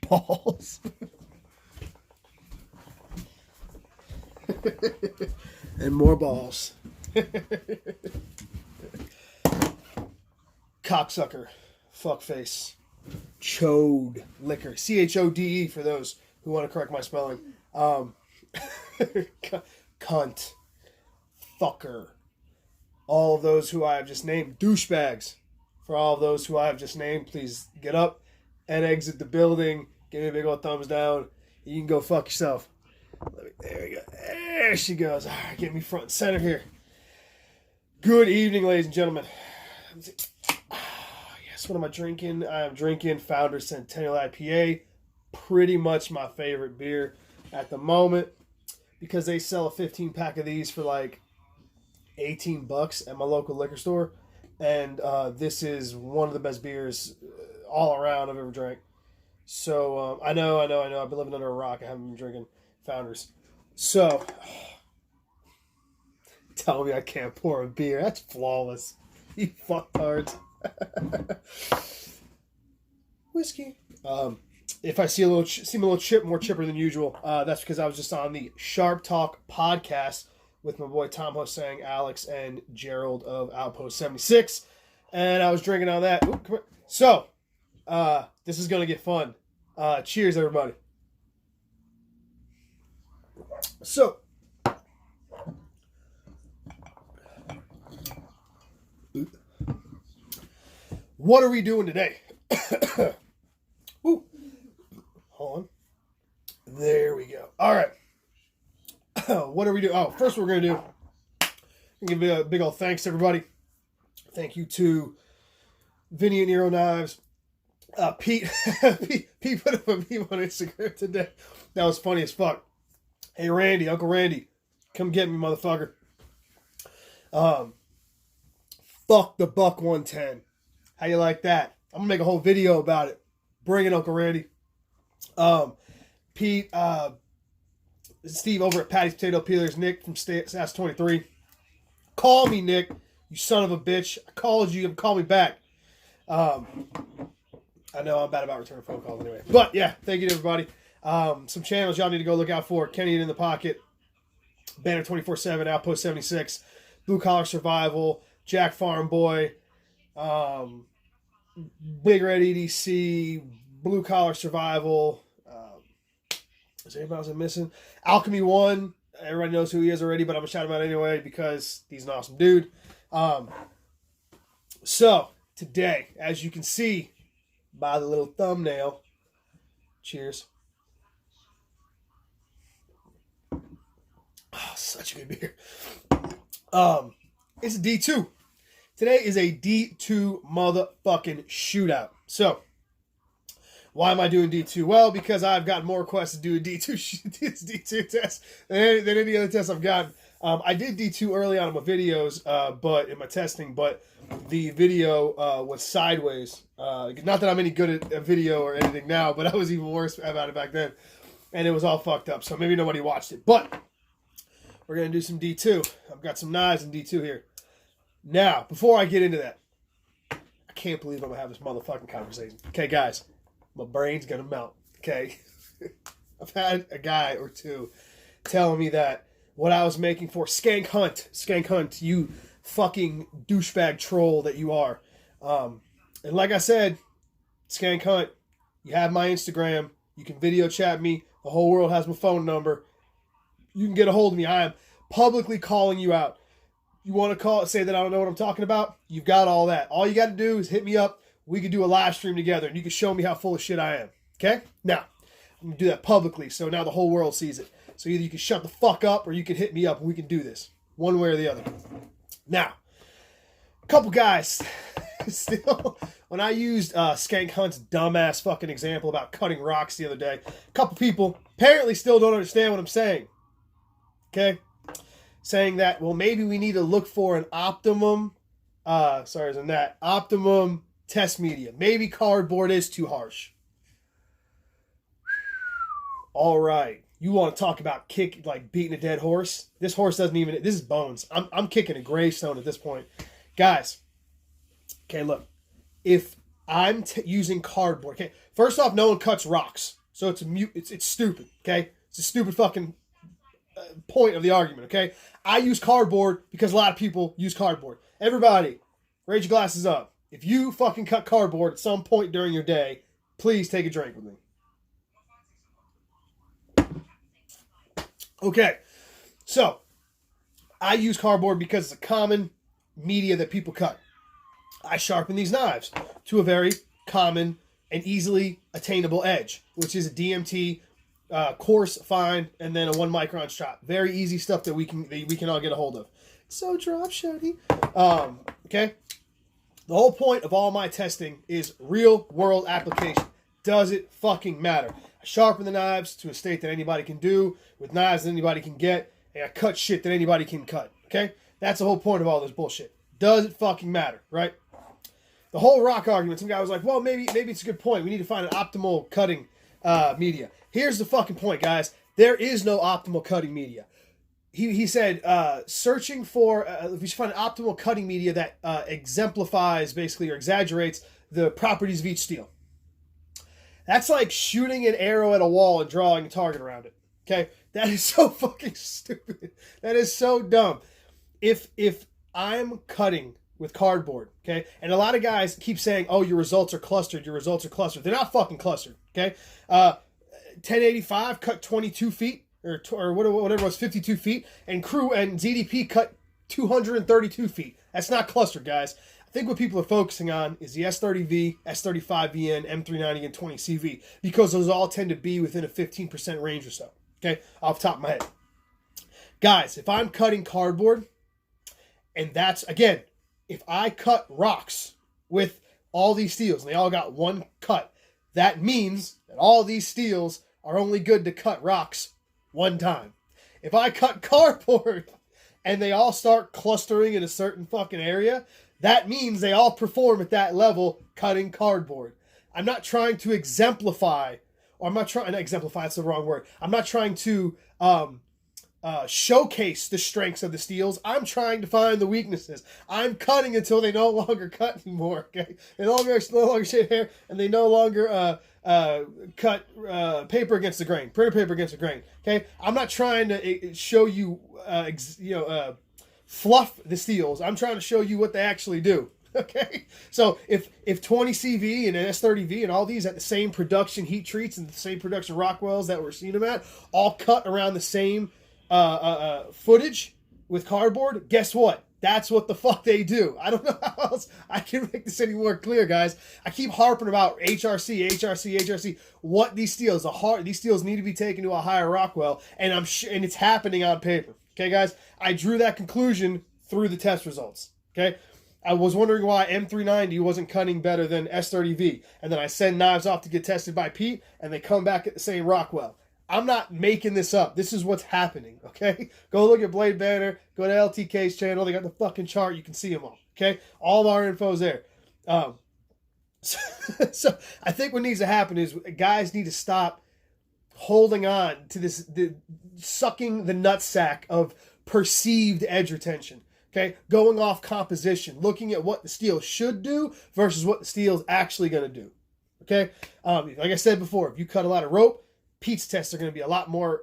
Balls. And more balls. Cocksucker. Fuckface. Chode. Liquor. C-H-O-D-E for those who want to correct my spelling. Cunt. Fucker. All of those who I have just named. Douchebags. For all of those who I have just named, please get up and exit the building. Give me a big old thumbs down. You can go fuck yourself. There we go. There she goes. All right, get me front and center here. Good evening, ladies and gentlemen. Yes, what am I drinking? I am drinking Founder Centennial IPA. Pretty much my favorite beer at the moment because they sell a 15-pack of these for like $18 at my local liquor store. And this is one of the best beers all around I've ever drank. So, I know. I've been living under a rock. I haven't been drinking Founders. So, tell me I can't pour a beer. That's flawless. You fucktards. Whiskey. If I seem a little more chipper than usual, that's because I was just on the Sharp Talk podcast with my boy Tom Hosang, Alex, and Gerald of Outpost 76. And I was drinking on that. Ooh, come here. So, this is going to get fun. Cheers, everybody. So, what are we doing today? Ooh. Hold on. There we go. All right. What are we doing? Oh, first what we're going to do, I'm going to give a big old thanks to everybody. Thank you to Vinny and Nero Knives. Pete put up a meme on Instagram today. That was funny as fuck. Hey, Randy, Uncle Randy, come get me, motherfucker. Fuck the Buck 110. How you like that? I'm going to make a whole video about it. Bring it, Uncle Randy. Pete, Steve over at Patty's Potato Peelers, Nick from SAS 23. Call me, Nick, you son of a bitch. I called you, call me back. I know I'm bad about returning phone calls anyway. But yeah, thank you to everybody. Some channels y'all need to go look out for. Kenny in the Pocket, Banner 24/7, Outpost 76, Blue Collar Survival, Jack Farm Boy, Big Red EDC, Blue Collar Survival. Is there anybody else I'm missing? Alchemy 1. Everybody knows who he is already, but I'm going to shout him out anyway because he's an awesome dude. So, today, as you can see by the little thumbnail, cheers. Oh, such a good beer. It's a D2. Today is a D2 motherfucking shootout. So, why am I doing D2? Well, because I've gotten more requests to do a D2 test than any other test I've gotten. I did D2 early on in my videos, but in my testing, but the video was sideways. Not that I'm any good at a video or anything now, but I was even worse about it back then. And it was all fucked up, so maybe nobody watched it. But we're going to do some D2. I've got some knives in D2 here. Now, before I get into that, I can't believe I'm going to have this motherfucking conversation. Okay, guys. My brain's going to melt, okay? I've had a guy or two telling me that what I was making for Skank Hunt, you fucking douchebag troll that you are. And like I said, Skank Hunt, you have my Instagram. You can video chat me. The whole world has my phone number. You can get a hold of me. I am publicly calling you out. You want to say that I don't know what I'm talking about? You've got all that. All you got to do is hit me up. We could do a live stream together, and you can show me how full of shit I am. Okay? Now, I'm going to do that publicly, so now the whole world sees it. So either you can shut the fuck up, or you can hit me up, and we can do this. One way or the other. Now, a couple guys, still, when I used Skank Hunt's dumbass fucking example about cutting rocks the other day, a couple people apparently still don't understand what I'm saying. Okay? Saying that, well, maybe we need to look for an optimum test medium. Maybe cardboard is too harsh. All right. You want to talk about beating a dead horse? This horse doesn't even, this is bones. I'm kicking a gravestone at this point. Guys, okay, look. If I'm using cardboard. Okay, first off, no one cuts rocks, so it's stupid. Okay, it's a stupid fucking point of the argument. Okay, I use cardboard because a lot of people use cardboard. Everybody, raise your glasses up. If you fucking cut cardboard at some point during your day, please take a drink with me. Okay, so I use cardboard because it's a common media that people cut. I sharpen these knives to a very common and easily attainable edge, which is a DMT, coarse, fine, and then a 1 micron chop. Very easy stuff that we can all get a hold of. So drop shotty. Okay. The whole point of all my testing is real world application. Does it fucking matter? I sharpen the knives to a state that anybody can do with knives that anybody can get, and I cut shit that anybody can cut. Okay. That's the whole point of all this bullshit. Does it fucking matter? Right? The whole rock argument, some guy was like, well, maybe it's a good point. We need to find an optimal cutting media. Here's the fucking point, guys. There is no optimal cutting media. He said, searching for, we should find an optimal cutting media that exemplifies, basically, or exaggerates the properties of each steel. That's like shooting an arrow at a wall and drawing a target around it. Okay? That is so fucking stupid. That is so dumb. If I'm cutting with cardboard, okay? And a lot of guys keep saying, oh, your results are clustered, your results are clustered. They're not fucking clustered, okay? 1085 cut 22 feet, or whatever it was, 52 feet, and Crew and ZDP cut 232 feet. That's not clustered, guys. I think what people are focusing on is the S30V, S35VN, M390, and 20CV, because those all tend to be within a 15% range or so, okay? Off the top of my head. Guys, if I'm cutting cardboard, and that's, again, if I cut rocks with all these steels and they all got one cut, that means that all these steels are only good to cut rocks one time. If I cut cardboard and they all start clustering in a certain fucking area, that means they all perform at that level cutting cardboard. I'm not trying to exemplify, or I'm not trying to exemplify, that's the wrong word. I'm not trying to showcase the strengths of the steels. I'm trying to find the weaknesses. I'm cutting until they no longer cut anymore. Okay, they no longer shave hair, and they no longer cut paper against the grain, printer paper against the grain. Okay, I'm not trying to show you, fluff the steels. I'm trying to show you what they actually do. Okay, so if 20CV and an S30V and all these at the same production heat treats and the same production Rockwells that we're seeing them at, all cut around the same footage with cardboard, guess what? That's what the fuck they do. I don't know how else I can make this any more clear, guys. I keep harping about HRC. What these steels, these steels need to be taken to a higher Rockwell, and and it's happening on paper. Okay, guys? I drew that conclusion through the test results. Okay? I was wondering why M390 wasn't cutting better than S30V, and then I send knives off to get tested by Pete, and they come back at the same Rockwell. I'm not making this up. This is what's happening, okay? Go look at Blade Banner. Go to LTK's channel. They got the fucking chart. You can see them all, okay? All of our info's there. So I think what needs to happen is guys need to stop holding on to sucking the nutsack of perceived edge retention, okay? Going off composition, looking at what the steel should do versus what the steel is actually going to do, okay? Like I said before, if you cut a lot of rope, Pete's tests are going to be a lot more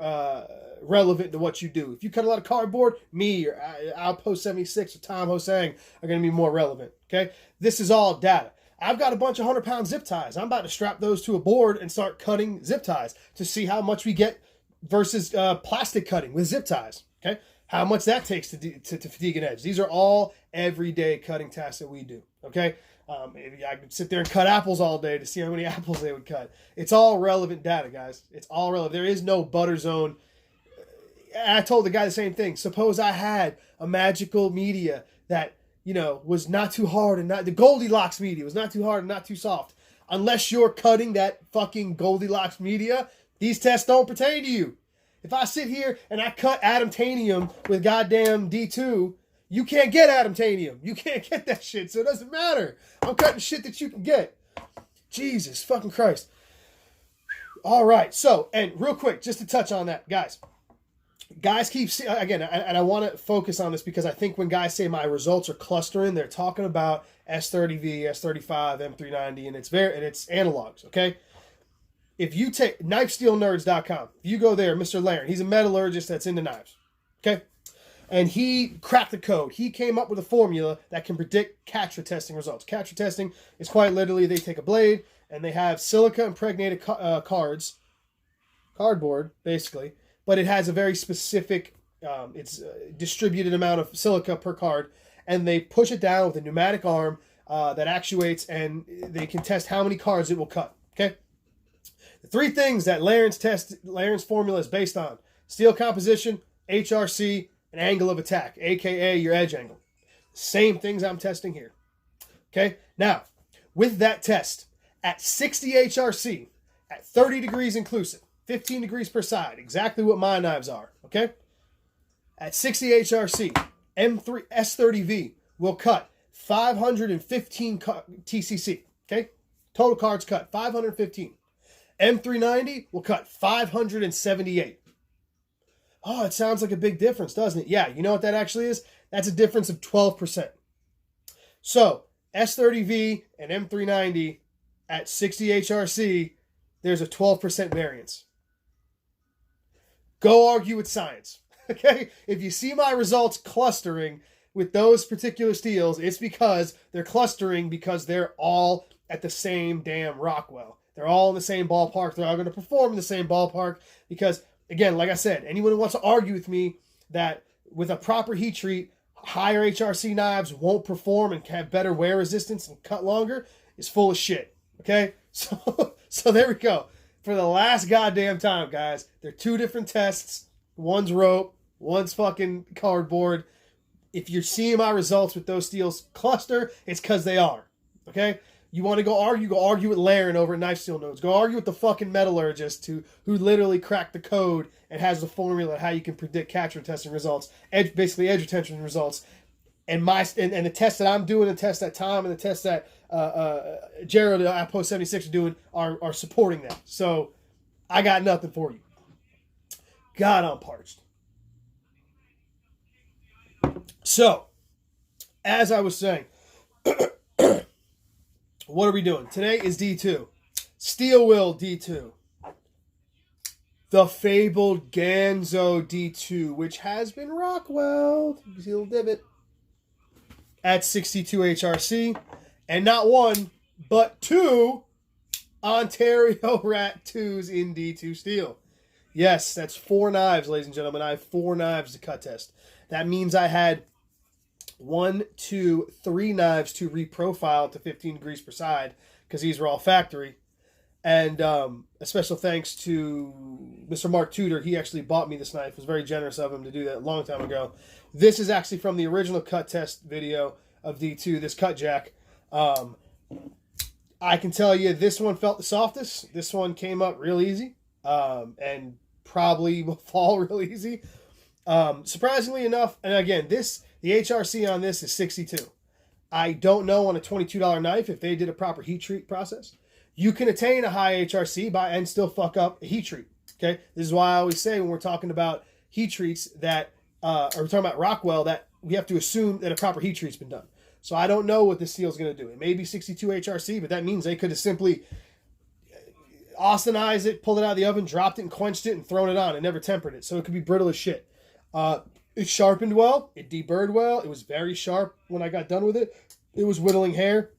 relevant to what you do. If you cut a lot of cardboard, me or Outpost 76 or Tom Hosang are going to be more relevant. Okay, this is all data. I've got a bunch of 100-pound zip ties. I'm about to strap those to a board and start cutting zip ties to see how much we get versus plastic cutting with zip ties. Okay, how much that takes to fatigue an edge. These are all everyday cutting tasks that we do. Okay. Maybe I could sit there and cut apples all day to see how many apples they would cut. It's all relevant data, guys. It's all relevant. There is no butter zone. I told the guy the same thing. Suppose I had a magical media that, was not too hard and the Goldilocks media was not too hard and not too soft. Unless you're cutting that fucking Goldilocks media, these tests don't pertain to you. If I sit here and I cut adamtanium with goddamn D2, you can't get adamtanium. You can't get that shit, so it doesn't matter. I'm cutting shit that you can get. Jesus fucking Christ. All right, so, and real quick, just to touch on that, guys. guys keep again, and I want to focus on this because I think when guys say my results are clustering, they're talking about S30V, S35, M390, and it's analogs. Okay, if you take knifesteelnerds.com, if you go there, Mr. Laren, he's a metallurgist that's into knives. Okay, and he cracked the code. He came up with a formula that can predict Catra testing results. Catra testing is quite literally they take a blade and they have silica impregnated cardboard, basically, but it has a very specific, distributed amount of silica per card, and they push it down with a pneumatic arm that actuates, and they can test how many cards it will cut. Okay, the three things that Laren's formula is based on: steel composition, HRC, and angle of attack, aka your edge angle. Same things I'm testing here. Okay, now with that test at 60 HRC, at 30 degrees inclusive, 15 degrees per side, exactly what my knives are, okay? At 60 HRC, S30V will cut 515 TCC, okay? Total cards cut, 515. M390 will cut 578. Oh, it sounds like a big difference, doesn't it? Yeah, you know what that actually is? That's a difference of 12%. So, S30V and M390 at 60 HRC, there's a 12% variance. Go argue with science, okay? If you see my results clustering with those particular steels, it's because they're clustering because they're all at the same damn Rockwell. They're all in the same ballpark. They're all going to perform in the same ballpark because, again, like I said, anyone who wants to argue with me that with a proper heat treat, higher HRC knives won't perform and have better wear resistance and cut longer is full of shit, okay? So there we go. For the last goddamn time, guys, they're two different tests. One's rope, one's fucking cardboard. If you're seeing my results with those steels cluster, it's because they are. Okay? You want to go argue with Laren over at Knife Steel Nodes. Go argue with the fucking metallurgist who literally cracked the code and has the formula how you can predict Catra testing results, basically edge retention results. And the test that I'm doing, the test that Tom and the test that Jared at Post 76 are doing are supporting that. So I got nothing for you. God, I'm parched. So, as I was saying, what are we doing? Today is D2. Steel Will D2. The fabled Ganzo D2, which has been Rockwell. You can see a little divot. At 62 HRC. And not one, but two Ontario Rat 2s in D2 steel. Yes, that's 4 knives, ladies and gentlemen. I have 4 knives to cut test. That means I had 1, 2, 3 knives to reprofile to 15 degrees per side because these were all factory. And a special thanks to Mr. Mark Tudor. He actually bought me this knife. It was very generous of him to do that a long time ago. This is actually from the original cut test video of D2, this cut jack. I can tell you this one felt the softest. This one came up real easy and probably will fall real easy. Surprisingly enough, and again, the HRC on this is 62. I don't know on a $22 knife if they did a proper heat treat process. You can attain a high HRC and still fuck up a heat treat. Okay, this is why I always say when we're talking about heat treats that, or we're talking about Rockwell, that we have to assume that a proper heat treat's been done. So I don't know what this steel's going to do. It may be 62 HRC, but that means they could have simply Austinized it, pulled it out of the oven, dropped it and quenched it and thrown it on and never tempered it. So it could be brittle as shit. It sharpened well. It deburred well. It was very sharp when I got done with it. It was whittling hair.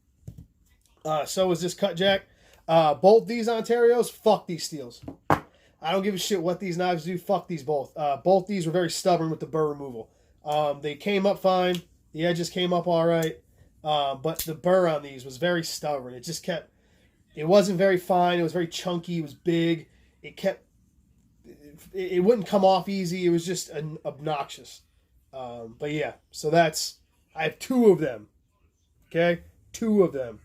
So was this cut jack. Both these Ontarios, fuck these steels. I don't give a shit what these knives do. Fuck these both. Both these were very stubborn with the burr removal. They came up fine. The edges came up all right. But the burr on these was very stubborn. It just kept... It wasn't very fine. It was very chunky. It was big. It kept... It wouldn't come off easy. It was just obnoxious. But yeah, so that's... I have 2 of them. Okay? 2 of them.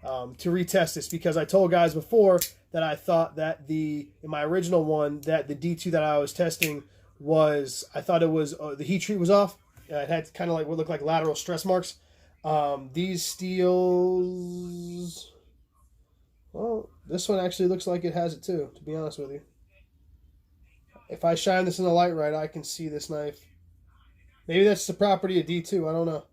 To retest this, because I told guys before that I thought that in my original one, that the D2 that I was testing was, I thought it was, the heat treat was off. It had kind of like what looked like lateral stress marks. These steels, well, this one actually looks like it has it too, to be honest with you. If I shine this in the light right, I can see this knife. Maybe that's the property of D2. I don't know.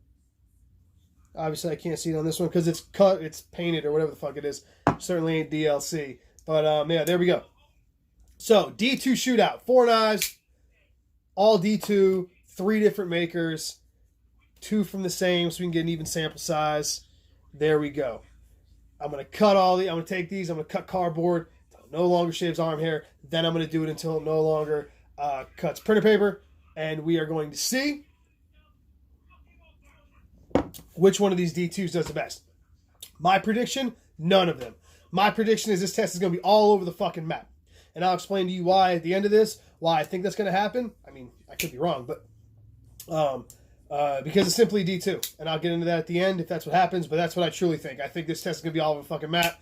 Obviously, I can't see it on this one because it's cut, it's painted, or whatever the fuck it is. Certainly ain't DLC. But, yeah, there we go. So, D2 Shootout. 4 knives. All D2. 3 different makers. 2 from the same, so we can get an even sample size. There we go. I'm going to cut all the... I'm going to take these. I'm going to cut cardboard. Until it no longer shaves arm hair. Then I'm going to do it until it no longer cuts printer paper. And we are going to see which one of these D2s does the best. My prediction, none of them. My prediction is this test is going to be all over the fucking map. And I'll explain to you why at the end of this, why I think that's going to happen. I mean, I could be wrong, but because it's simply D2. And I'll get into that at the end if that's what happens, but that's what I truly think. I think this test is going to be all over the fucking map,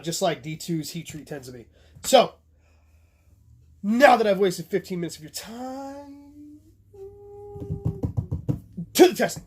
just like D2's heat treat tends to be. So, now that I've wasted 15 minutes of your time, to the testing.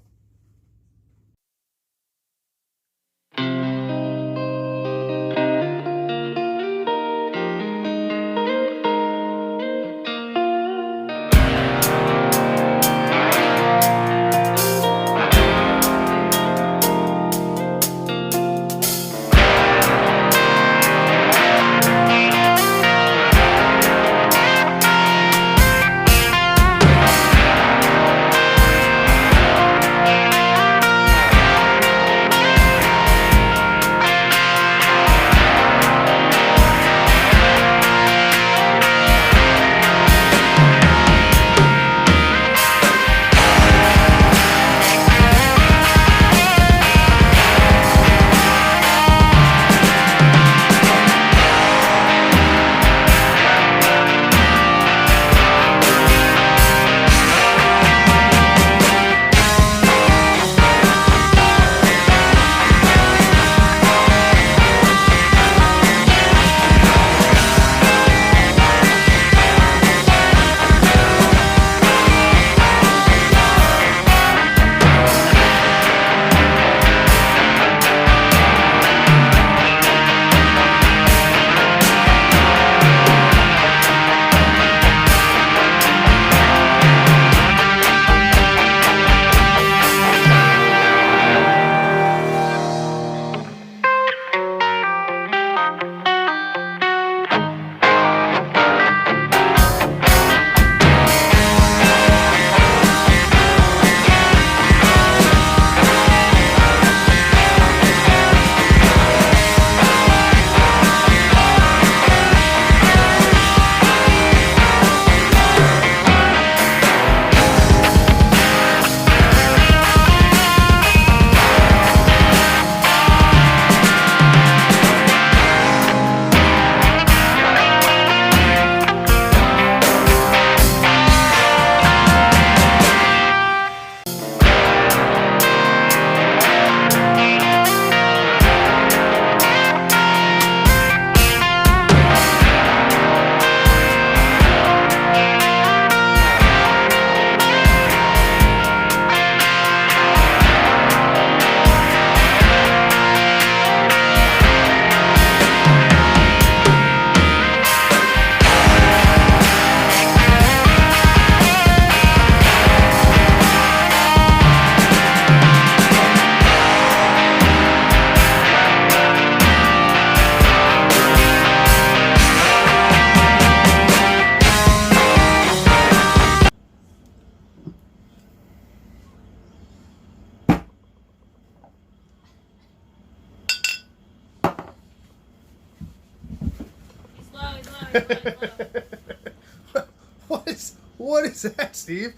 What is that, Steve?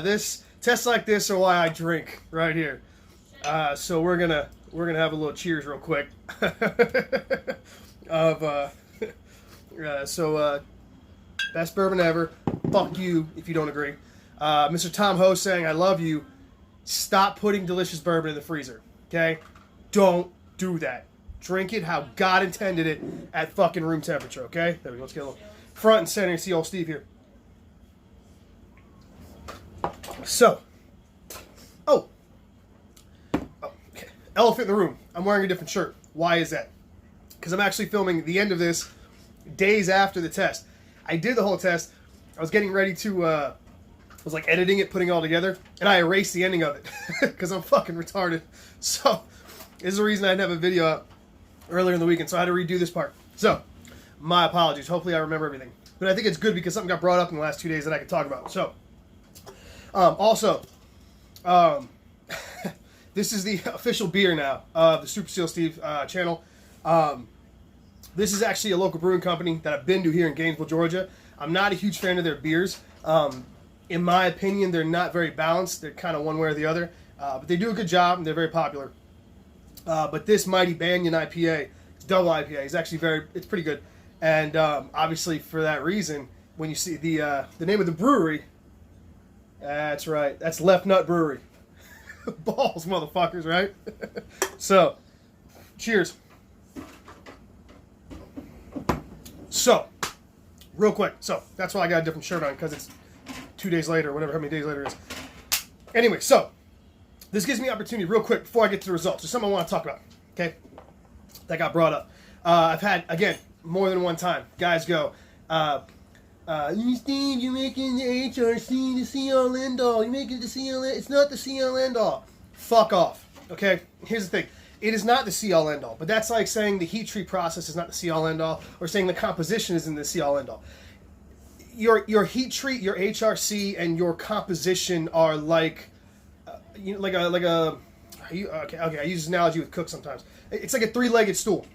This tests like this are why I drink right here. So we're gonna have a little cheers real quick. Best bourbon ever. Fuck you if you don't agree. Mr. Tom Ho saying I love you. Stop putting delicious bourbon in the freezer. Okay? Don't do that. Drink it how God intended it at fucking room temperature, okay? There we go. Let's get a little front and center and see old Steve here. So. Okay. Elephant in the room. I'm wearing a different shirt. Why is that? Because I'm actually filming the end of this days after the test. I did the whole test. I was getting ready to, I was like editing it, putting it all together, and I erased the ending of it because I'm fucking retarded. So this is the reason I didn't have a video up earlier in the weekend, so I had to redo this part. So my apologies. Hopefully I remember everything. But I think it's good because something got brought up in the last 2 days that I can talk about. So this is the official beer now of the Super Seal Steve channel. This is actually a local brewing company that I've been to here in Gainesville, Georgia. I'm not a huge fan of their beers. In my opinion, they're not very balanced. They're kind of one way or the other. But they do a good job, and they're very popular. But this mighty Banyan IPA, it's double IPA, is actually it's pretty good. And obviously, for that reason, when you see the name of the brewery, that's right, that's Left Nut Brewery. Balls, motherfuckers, right? So, cheers. So, real quick. So, that's why I got a different shirt on, because it's 2 days later, whatever, how many days later it is. Anyway, so, this gives me opportunity real quick before I get to the results. There's something I want to talk about, that got brought up. I've had, again, more than one time, guys go, Steve, you're making the HRC the CL end all. You're making the CL end. It's not the CL end all. Fuck off. Okay? Here's the thing. It is not the CL end all. But that's like saying the heat treat process is not the CL end all, or saying the composition isn't the CL end all. Your heat treat, your HRC, and your composition are like, okay, I use this analogy with cooks sometimes. It's like a three-legged stool.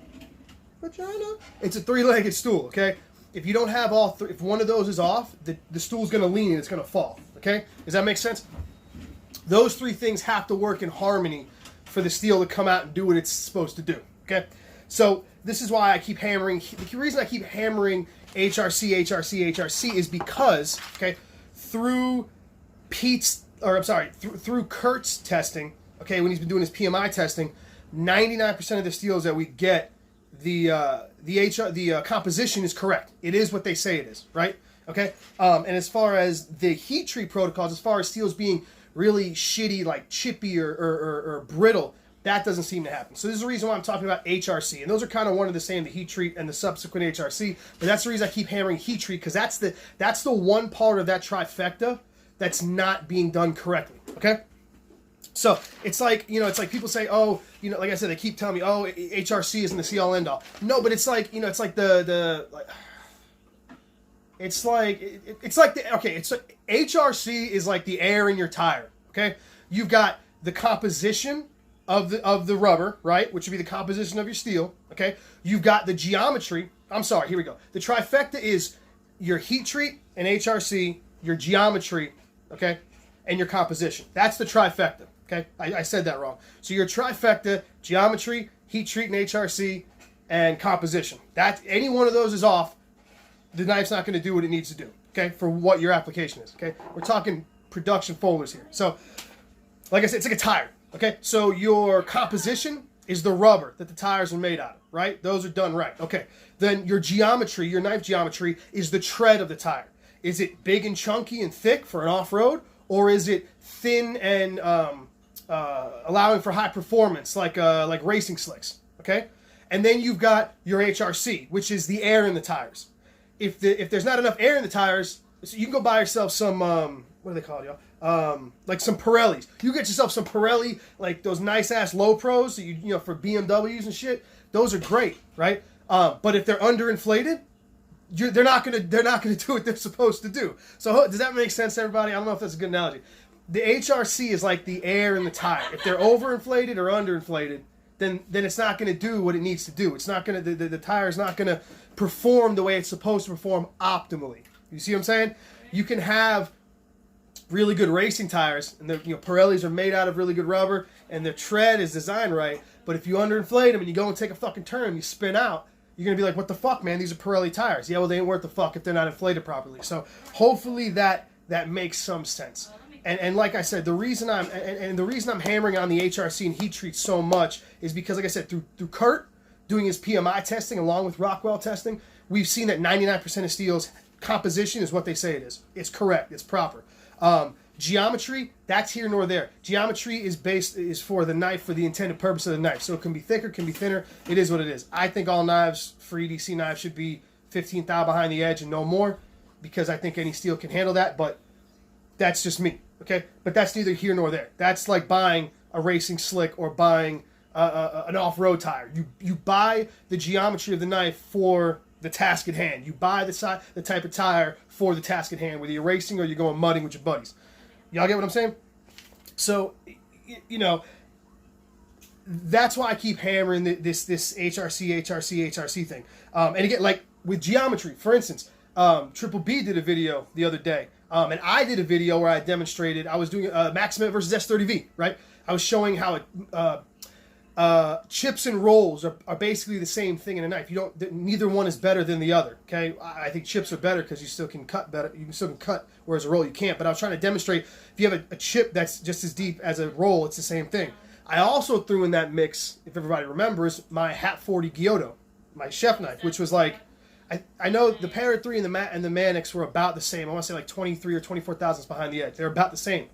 Vagina. It's a three-legged stool, okay? If you don't have all three, if one of those is off, the stool's going to lean and it's going to fall, okay? Does that make sense? Those three things have to work in harmony for the steel to come out and do what it's supposed to do, okay? So this is why I keep hammering, the reason I keep hammering HRC is because, okay, through through Kurt's testing, okay, when he's been doing his PMI testing, 99% of the steels that we get, the composition is correct. It is what they say it is, right? Okay. And as far as the heat treat protocols, as far as steels being really shitty, like chippy or brittle, that doesn't seem to happen. So this is the reason why I'm talking about HRC, and those are kind of one of the same, the heat treat and the subsequent HRC. But that's the reason I keep hammering heat treat, because that's the one part of that trifecta that's not being done correctly. Okay. So it's like, it's like people say, oh, like I said, they keep telling me, oh, HRC isn't the CL end all. No, but it's like, it's like HRC is like the air in your tire. Okay. You've got the composition of the rubber, right? Which would be the composition of your steel. Okay. You've got the geometry. I'm sorry. Here we go. The trifecta is your heat treat and HRC, your geometry. Okay. And your composition. That's the trifecta. Okay, I said that wrong. So your trifecta, geometry, heat treat and HRC, and composition. That any one of those is off, the knife's not going to do what it needs to do. Okay, for what your application is. Okay, we're talking production folders here. So, like I said, it's like a tire. Okay, so your composition is the rubber that the tires are made out of, right? Those are done right. Okay, then your geometry, your knife geometry, is the tread of the tire. Is it big and chunky and thick for an off-road, or is it thin and allowing for high performance, like racing slicks, okay? And then you've got your HRC, which is the air in the tires. If there's not enough air in the tires, so you can go buy yourself some, what do they call it, y'all? Like some Pirellis. You get yourself some Pirelli, like those nice-ass low pros, that you for BMWs and shit. Those are great, right? But if they're underinflated, they're not gonna do what they're supposed to do. So does that make sense to everybody? I don't know if that's a good analogy. The HRC is like the air in the tire. If they're overinflated or underinflated, then it's not going to do what it needs to do. It's not going to the tire is not going to perform the way it's supposed to perform optimally. You see what I'm saying? You can have really good racing tires, and Pirellis are made out of really good rubber, and their tread is designed right. But if you underinflate them and you go and take a fucking turn and you spin out, you're going to be like, what the fuck, man? These are Pirelli tires. Yeah, well, they ain't worth the fuck if they're not inflated properly. So hopefully that makes some sense. And like I said, the reason I'm hammering on the HRC and heat treat so much is because, like I said, through Kurt doing his PMI testing along with Rockwell testing, we've seen that 99% of steel's composition is what they say it is. It's correct. It's proper. Geometry, that's here nor there. Geometry is for the knife, for the intended purpose of the knife. So it can be thicker, can be thinner. It is what it is. I think all knives for EDC knives should be 15 thou behind the edge and no more. because I think any steel can handle that, but that's just me, okay? But that's neither here nor there. That's like buying a racing slick or buying an off-road tire. You buy the geometry of the knife for the task at hand. You buy the type of tire for the task at hand, whether you're racing or you're going mudding with your buddies. Y'all get what I'm saying? So, you know, that's why I keep hammering this HRC thing. And again, like with geometry, for instance, Triple B did a video the other day. And I did a video where I demonstrated, I was doing Maximet versus S30V, right? I was showing how chips and rolls are basically the same thing in a knife. Neither one is better than the other. Okay, I think chips are better because you still can cut better. You can still cut, whereas a roll you can't. But I was trying to demonstrate if you have a chip that's just as deep as a roll, it's the same thing. I also threw in that mix, if everybody remembers, my Hat 40 Giotto, my chef knife, which was like, I know the Para 3 and the Manix were about the same. I want to say like 23 or 24 thousandths behind the edge. They're about the same.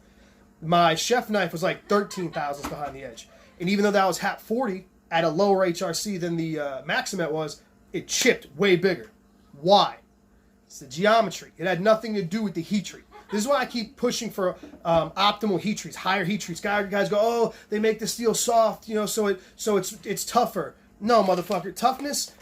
My chef knife was like 13 thousandths behind the edge. And even though that was Hat 40 at a lower HRC than the Maximet was, it chipped way bigger. Why? It's the geometry. It had nothing to do with the heat treat. This is why I keep pushing for optimal heat treats, higher heat treats. Guys go, oh, they make the steel soft, you know, so it's tougher. No, motherfucker. Toughness,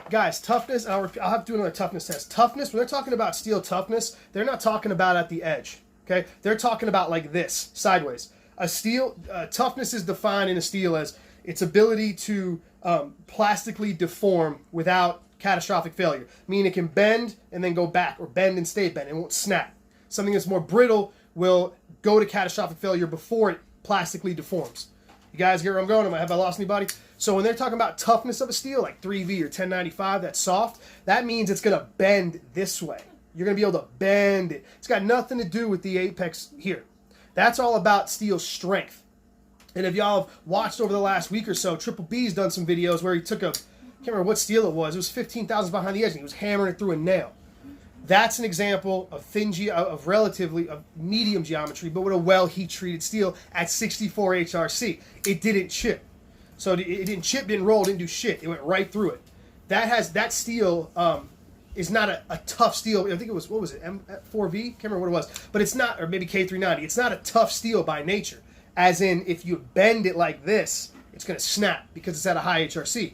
guys, toughness, I'll have to do another toughness test. Toughness, when they're talking about steel toughness, they're not talking about at the edge, okay? They're talking about like this, sideways. A steel, toughness is defined in a steel as its ability to plastically deform without catastrophic failure. Meaning it can bend and then go back, or bend and stay bent. It won't snap. Something that's more brittle will go to catastrophic failure before it plastically deforms. You guys get where I'm going? Have I lost anybody? So when they're talking about toughness of a steel, like 3V or 1095, that's soft, that means it's going to bend this way. You're going to be able to bend it. It's got nothing to do with the apex here. That's all about steel strength. And if y'all have watched over the last week or so, Triple B's done some videos where he took I can't remember what steel it was. It was 15 thousandths behind the edge, and he was hammering it through a nail. That's an example of of medium geometry, but with a well heat-treated steel at 64 HRC. It didn't chip. So it didn't chip, didn't roll, didn't do shit. It went right through it. That steel is not a tough steel. I think it was, what was it, M4V? Can't remember what it was. But it's not, or maybe K390. It's not a tough steel by nature. As in, if you bend it like this, it's going to snap because it's at a high HRC.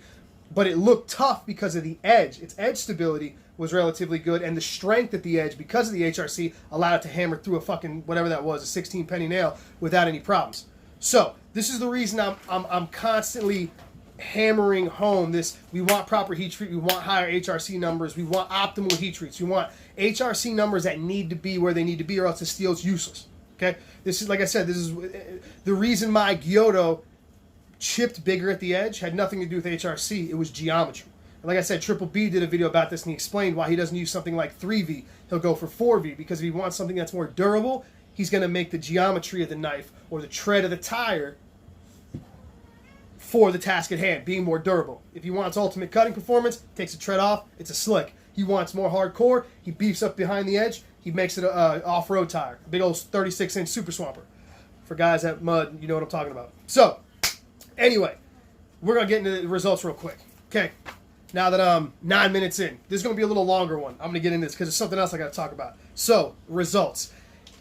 But it looked tough because of the edge. Its edge stability was relatively good, and the strength at the edge, because of the HRC, allowed it to hammer through a fucking, whatever that was, a 16 penny nail without any problems. So, this is the reason I'm constantly hammering home this. We want proper heat treat, we want higher HRC numbers, we want optimal heat treats, we want HRC numbers that need to be where they need to be, or else the steel's useless. Okay? This is, like I said, this is the reason my Giotto chipped bigger at the edge had nothing to do with HRC, it was geometry. And like I said, Triple B did a video about this, and he explained why he doesn't use something like 3V. He'll go for 4V, because if he wants something that's more durable, he's going to make the geometry of the knife or the tread of the tire for the task at hand, being more durable. If he wants ultimate cutting performance, takes a tread off, it's a slick. He wants more hardcore, he beefs up behind the edge, he makes it an off-road tire, a big old 36-inch Super Swamper. For guys that mud, you know what I'm talking about. So, anyway, we're going to get into the results real quick. Okay, now that I'm 9 minutes in, this is going to be a little longer one. I'm going to get into this because there's something else I got to talk about. So, results.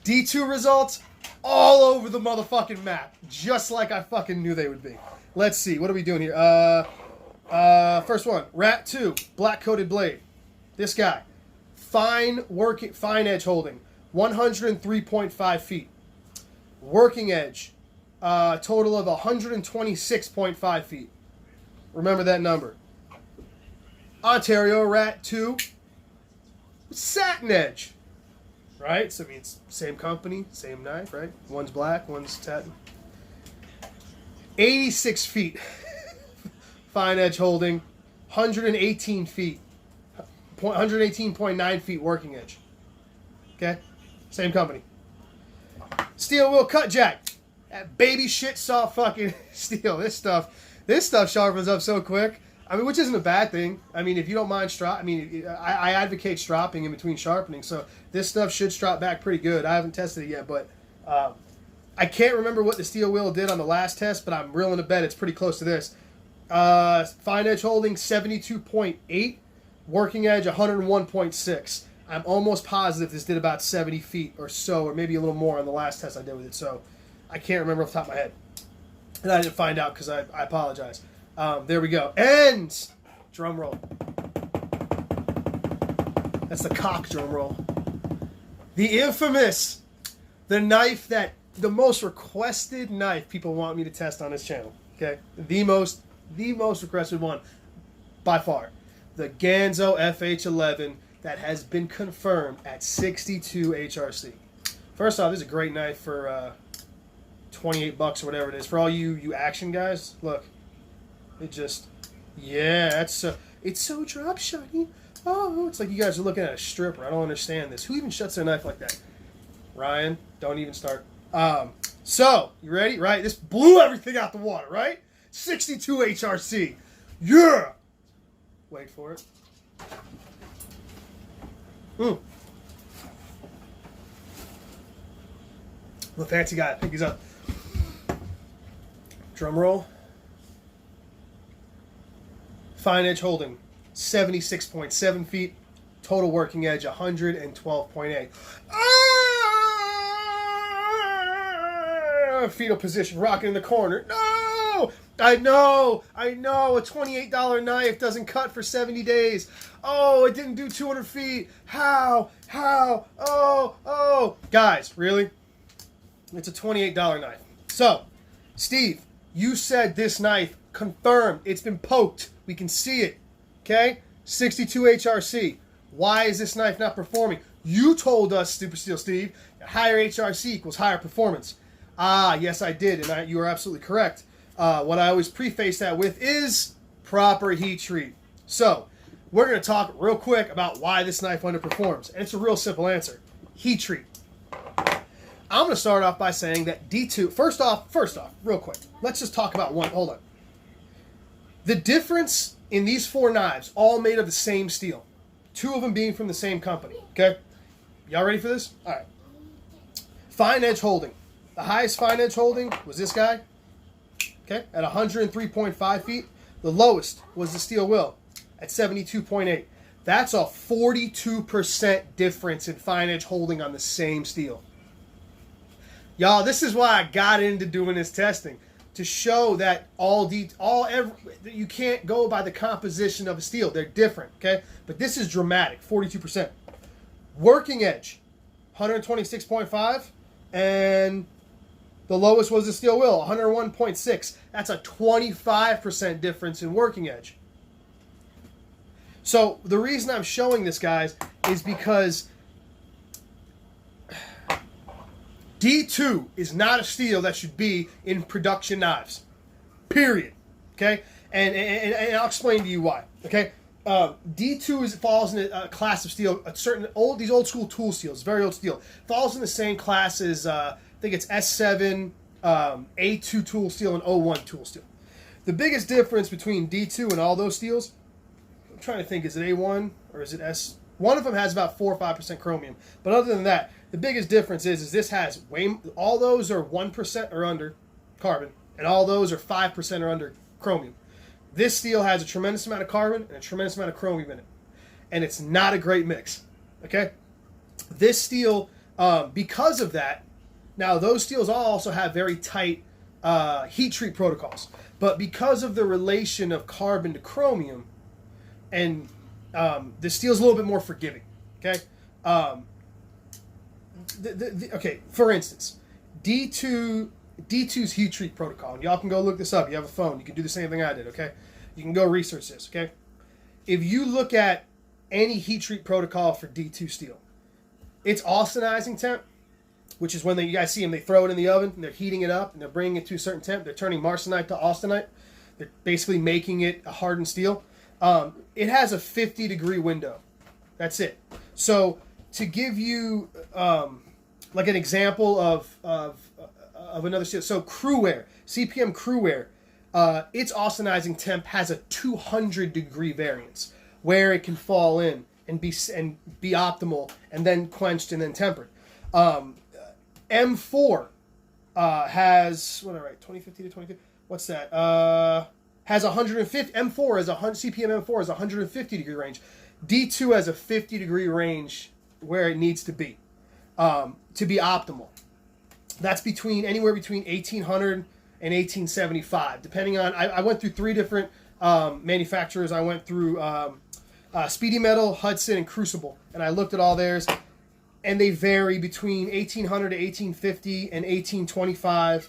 D2 results all over the motherfucking map, just like I fucking knew they would be. Let's see, what are we doing here? First one, Rat 2, black coated blade. This guy, fine edge holding, 103.5 feet. Working edge, total of 126.5 feet. Remember that number. Ontario Rat 2, satin edge. Right? So, I mean, it's same company, same knife, right? One's black, one's satin. 86 feet. Fine edge holding. 118 feet. 118.9 feet working edge. Okay? Same company. Steel wheel cut jack. That baby shit soft fucking steel. This stuff sharpens up so quick. I mean, which isn't a bad thing. I mean, if you don't mind strop, I mean, I advocate stropping in between sharpening, so this stuff should strop back pretty good. I haven't tested it yet, but I can't remember what the steel wheel did on the last test, but I'm willing to bet it's pretty close to this. Fine edge holding 72.8, working edge 101.6. I'm almost positive this did about 70 feet or so, or maybe a little more on the last test I did with it. So I can't remember off the top of my head. And I didn't find out because I apologize. There we go. And drum roll. That's the cock drum roll. The infamous, the knife that, the most requested knife people want me to test on this channel. Okay? The most requested one by far. The Ganzo FH11 that has been confirmed at 62 HRC. First off, this is a great knife for $28 or whatever it is. For all you action guys, look. It just, yeah, it's so drop shiny. Oh, it's like you guys are looking at a stripper. I don't understand this. Who even shuts their knife like that? Ryan, don't even start. So, you ready? Right? This blew everything out the water, right? 62 HRC. Yeah! Wait for it. I'm a fancy guy. Pick these up. Drum roll. Fine edge holding, 76.7 feet. Total working edge, 112.8. Fetal position, rocking in the corner. No! I know. A $28 knife doesn't cut for 70 days. Oh, it didn't do 200 feet. How? Oh. Guys, really? It's a $28 knife. So, Steve, you said this knife, confirmed, it's been poked. We can see it. Okay? 62 HRC. Why is this knife not performing? You told us, Super Steel Steve, that higher HRC equals higher performance. Yes, I did, and you are absolutely correct. What I always preface that with is proper heat treat. So, we're going to talk real quick about why this knife underperforms. And it's a real simple answer. Heat treat. I'm going to start off by saying that D2... First off, real quick. Let's just talk about one. Hold on. The difference in these 4 knives, all made of the same steel. 2 of them being from the same company. Okay? Y'all ready for this? All right. Fine edge holding. The highest fine edge holding was this guy. Okay? At 103.5 feet. The lowest was the steel will at 72.8. That's a 42% difference in fine edge holding on the same steel. Y'all, this is why I got into doing this testing. To show that you can't go by the composition of a steel. They're different, okay? But this is dramatic, 42%. Working edge, 126.5, and the lowest was the steel will, 101.6. That's a 25% difference in working edge. So the reason I'm showing this, guys, is because D2 is not a steel that should be in production knives. Period. Okay? And I'll explain to you why. Okay? D2 falls in a class of steel, these old school tool steels, very old steel, falls in the same class as, I think it's S7, A2 tool steel, and O1 tool steel. The biggest difference between D2 and all those steels, I'm trying to think, is it A1 or is it S? One of them has about 4 or 5% chromium. But other than that, the biggest difference is this has all those are 1% or under carbon, and all those are 5% or under chromium. This steel has a tremendous amount of carbon and a tremendous amount of chromium in it. And it's not a great mix. Okay? This steel, because of that, now those steels all also have very tight heat treat protocols. But because of the relation of carbon to chromium, and the steel's a little bit more forgiving. Okay? Okay, for instance, D2's heat treat protocol, and y'all can go look this up. You have a phone. You can do the same thing I did, okay? You can go research this, okay? If you look at any heat treat protocol for D2 steel, it's austenizing temp, which is when you guys see them, they throw it in the oven, and they're heating it up, and they're bringing it to a certain temp. They're turning marsenite to austenite. They're basically making it a hardened steel. It has a 50-degree window. That's it. So to give you like an example of another steel, so Crewware, CPM Crewware, its austenizing temp has a 200-degree variance where it can fall in and be optimal and then quenched and then tempered. M4 has, what did I write, 2050 to 2050? What's that? Has 150. CPM M4 is 150-degree range. D2 has a 50-degree range where it needs to be optimal. That's anywhere between 1800 and 1875, depending on. I went through 3 different manufacturers. I went through Speedy Metal, Hudson, and Crucible, and I looked at all theirs, and they vary between 1800 to 1850 and 1825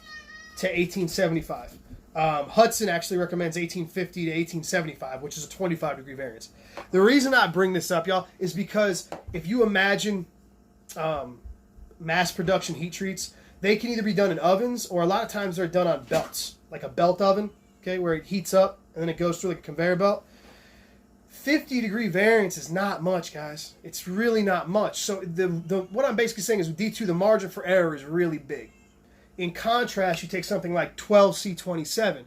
to 1875. Hudson actually recommends 1850 to 1875, which is a 25-degree variance. The reason I bring this up, y'all, is because if you imagine mass production heat treats, they can either be done in ovens, or a lot of times they're done on belts, like a belt oven, okay, where it heats up and then it goes through like a conveyor belt. 50-degree variance is not much, guys. It's really not much. So what I'm basically saying is with D2, the margin for error is really big. In contrast, you take something like 12C27.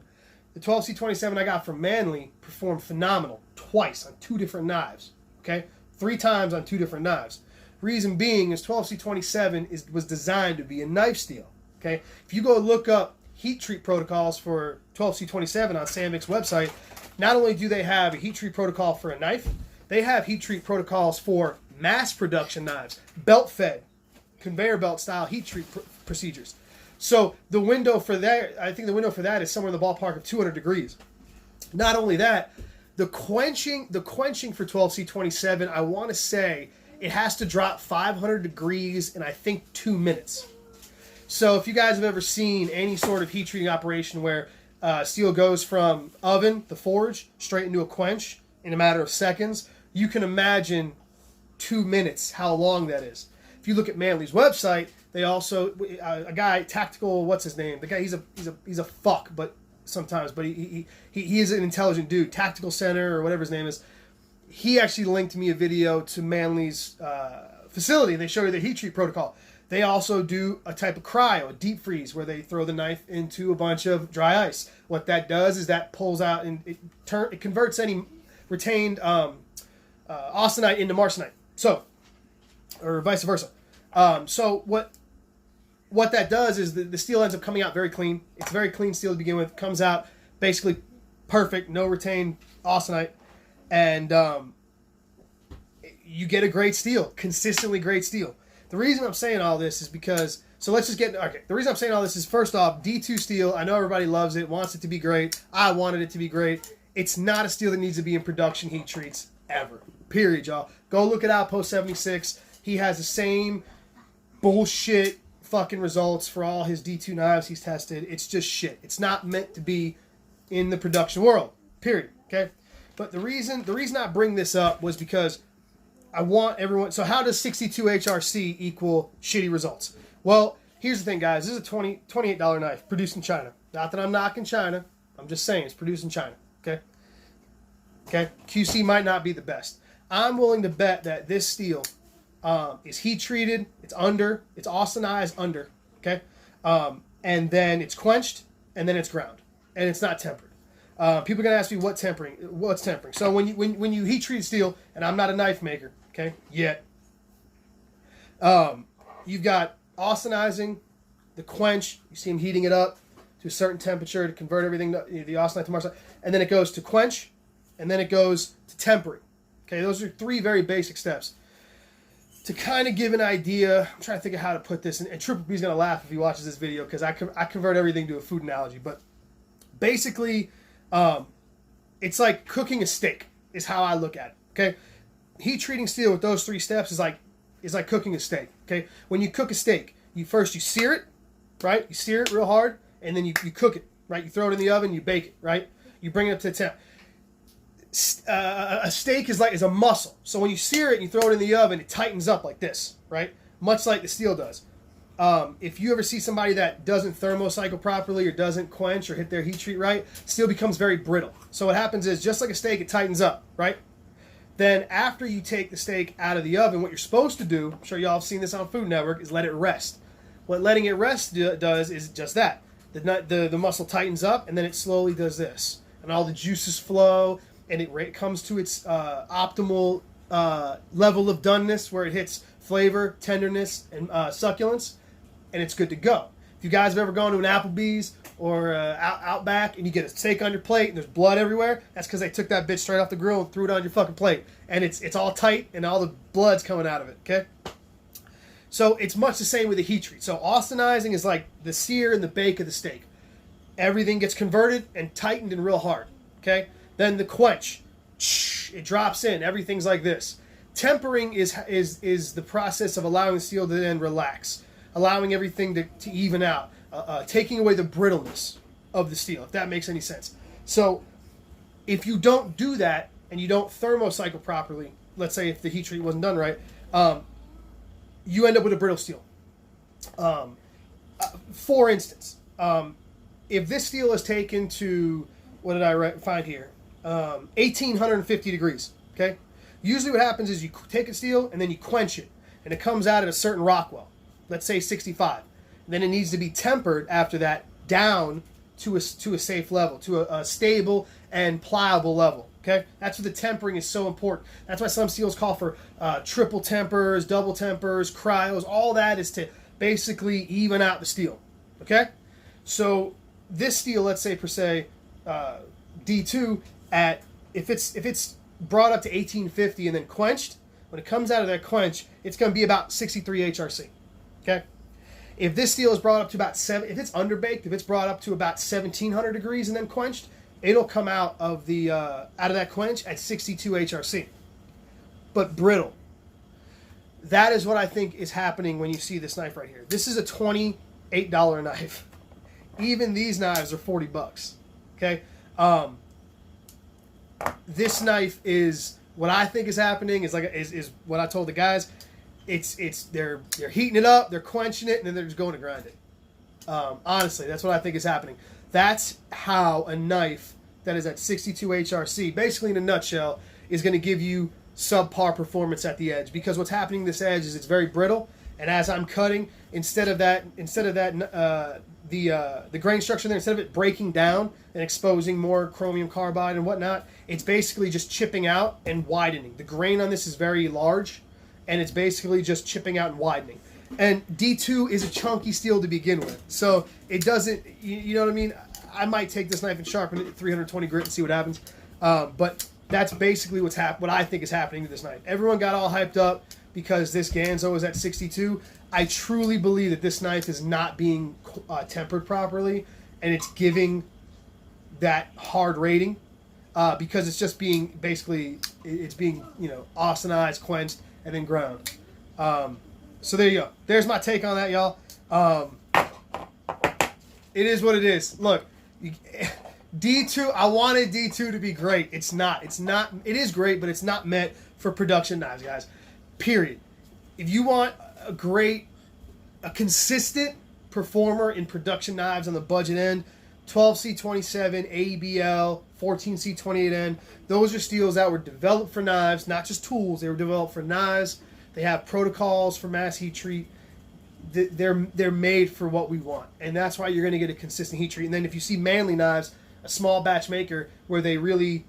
The 12C27 I got from Manly performed phenomenal twice on 2 different knives, okay? 3 times on 2 different knives. Reason being is 12C27 was designed to be a knife steel, okay? If you go look up heat treat protocols for 12C27 on Sandvik's website, not only do they have a heat treat protocol for a knife, they have heat treat protocols for mass production knives, belt-fed, conveyor belt style heat treat procedures. So the window for that, I think the window for that is somewhere in the ballpark of 200 degrees. Not only that, the quenching for 12C27, I want to say it has to drop 500 degrees in, I think, 2 minutes. So if you guys have ever seen any sort of heat treating operation where steel goes from oven, the forge, straight into a quench in a matter of seconds, you can imagine 2 minutes how long that is. If you look at Manly's website, they also a guy, Tactical, what's his name? The guy, he's a fuck, but sometimes, but he is an intelligent dude. Tactical Center or whatever his name is. He actually linked me a video to Manly's facility. They show you the heat treat protocol. They also do a type of cryo, a deep freeze, where they throw the knife into a bunch of dry ice. What that does is that pulls out and it converts any retained austenite into marsenite. So, or vice versa. So what that does is the steel ends up coming out very clean. It's very clean steel to begin with. Comes out basically perfect, no retained austenite, and you get a great steel, consistently great steel. The reason I'm saying all this is because, so let's just get, okay, the reason I'm saying all this is, first off, D2 steel, I know everybody loves it, wants it to be great. I wanted it to be great. It's not a steel that needs to be in production heat treats ever. Period, y'all. Go look at Outpost 76. He has the same bullshit fucking results for all his D2 knives he's tested. It's just shit. It's not meant to be in the production world. Period. Okay? But the reason I bring this up was because I want everyone... So how does 62 HRC equal shitty results? Well, here's the thing, guys. This is a $28 knife produced in China. Not that I'm knocking China. I'm just saying it's produced in China. Okay? Okay? QC might not be the best. I'm willing to bet that this steel is heat treated, it's austenized under, okay? And then it's quenched, and then it's ground. And it's not tempered. People are going to ask me what's tempering. So when you heat treat steel, and I'm not a knife maker, okay, yet, you've got austenizing, the quench, you see them heating it up to a certain temperature to convert everything, the austenite to marsenite, and then it goes to quench, and then it goes to tempering. Okay, those are 3 very basic steps. To kind of give an idea, I'm trying to think of how to put this, and Triple B's going to laugh if he watches this video because I convert everything to a food analogy. But basically, it's like cooking a steak is how I look at it. Okay, heat treating steel with those 3 steps is like cooking a steak. Okay, when you cook a steak, you sear it, right? You sear it real hard, and then you cook it, right? You throw it in the oven, you bake it, right? You bring it up to the temp. A steak is a muscle. So when you sear it and you throw it in the oven, it tightens up like this, right? Much like the steel does. If you ever see somebody that doesn't thermocycle properly or doesn't quench or hit their heat treat right, steel becomes very brittle. So what happens is, just like a steak, it tightens up, right? Then after you take the steak out of the oven, what you're supposed to do, I'm sure y'all have seen this on Food Network, is let it rest. What letting it rest does is just that. The muscle tightens up, and then it slowly does this. And all the juices flow, and it comes to its optimal level of doneness, where it hits flavor, tenderness, and succulence, and it's good to go. If you guys have ever gone to an Applebee's or Outback and you get a steak on your plate and there's blood everywhere, that's because they took that bitch straight off the grill and threw it on your fucking plate. And it's all tight and all the blood's coming out of it, okay? So it's much the same with the heat treat. So austenizing is like the sear and the bake of the steak. Everything gets converted and tightened and real hard. Okay? Then the quench. It drops in. Everything's like this. Tempering is the process of allowing the steel to then relax. Allowing everything to even out. Taking away the brittleness of the steel, if that makes any sense. So if you don't do that and you don't thermocycle properly, let's say if the heat treat wasn't done right, you end up with a brittle steel. For instance, if this steel is taken to, what did I find here? 1850 degrees, okay? Usually what happens is you take a steel and then you quench it, and it comes out at a certain Rockwell, let's say 65. Then it needs to be tempered after that down to a safe level, to a stable and pliable level. Okay, that's what the tempering is so important. That's why some steels call for triple tempers, double tempers, cryos. All that is to basically even out the steel. Okay, so this steel, let's say per se D2 at if it's brought up to 1850 and then quenched, when it comes out of that quench, it's going to be about 63 HRC. Okay. If this steel is brought up to about if it's underbaked, if it's brought up to about 1700 degrees and then quenched, it'll come out of that quench at 62 HRC. But brittle. That is what I think is happening when you see this knife right here. This is a $28 knife. Even these knives are $40. Okay? This knife is what I think is happening is what I told the guys. They're heating it up, they're quenching it, and then they're just going to grind it. Honestly, that's what I think is happening. That's how a knife that is at 62 HRC, basically in a nutshell, is going to give you subpar performance at the edge. Because what's happening this edge is it's very brittle, and as I'm cutting, instead of that, the grain structure there, instead of it breaking down and exposing more chromium carbide and whatnot, it's basically just chipping out and widening. The grain on this is very large, and it's basically just chipping out and widening. And D2 is a chunky steel to begin with. So it doesn't, you know what I mean? I might take this knife and sharpen it at 320 grit and see what happens. But that's basically what I think is happening to this knife. Everyone got all hyped up because this Ganzo is at 62. I truly believe that this knife is not being tempered properly, and it's giving that hard rating because it's just being austenized, quenched, and then ground. So there you go. There's my take on that, y'all. It is what it is. Look, D2, I wanted D2 to be great. It's not. It is great, but it's not meant for production knives, guys. Period. If you want a consistent performer in production knives on the budget end, 12C27, ABL, 14C28N, those are steels that were developed for knives, not just tools. They were developed for knives. They have protocols for mass heat treat. They're made for what we want, and that's why you're going to get a consistent heat treat. And then if you see Manly knives, a small batch maker where they really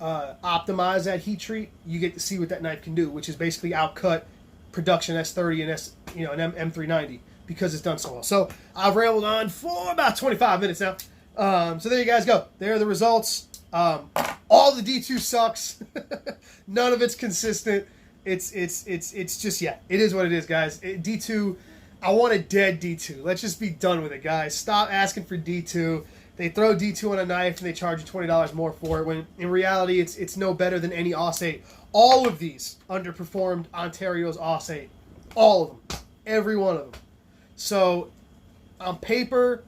optimize that heat treat, you get to see what that knife can do, which is basically outcut production S30 and an M390 because it's done so well. So I've rambled on for about 25 minutes now. So there you guys go. There are the results. All the D2 sucks. None of it's consistent. It's just, yeah, it is what it is, guys. D2, I want a dead D2. Let's just be done with it, guys. Stop asking for D2. They throw D2 on a knife and they charge you $20 more for it, when in reality it's no better than any AUS-8. All of these underperformed Ontario's AUS-8. All of them. Every one of them. So on paper,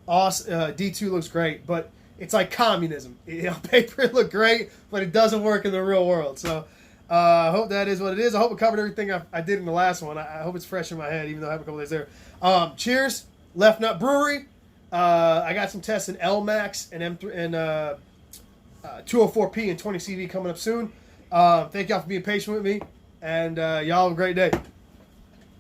D2 looks great, but it's like communism. On paper it looked great, but it doesn't work in the real world. So I hope that is what it is. I hope it covered everything I did in the last one. I hope it's fresh in my head, even though I have a couple days there. Cheers. Left Nut Brewery. I got some tests in LMAX and M3 and 204P and 20 CV coming up soon. Thank y'all for being patient with me, and y'all have a great day.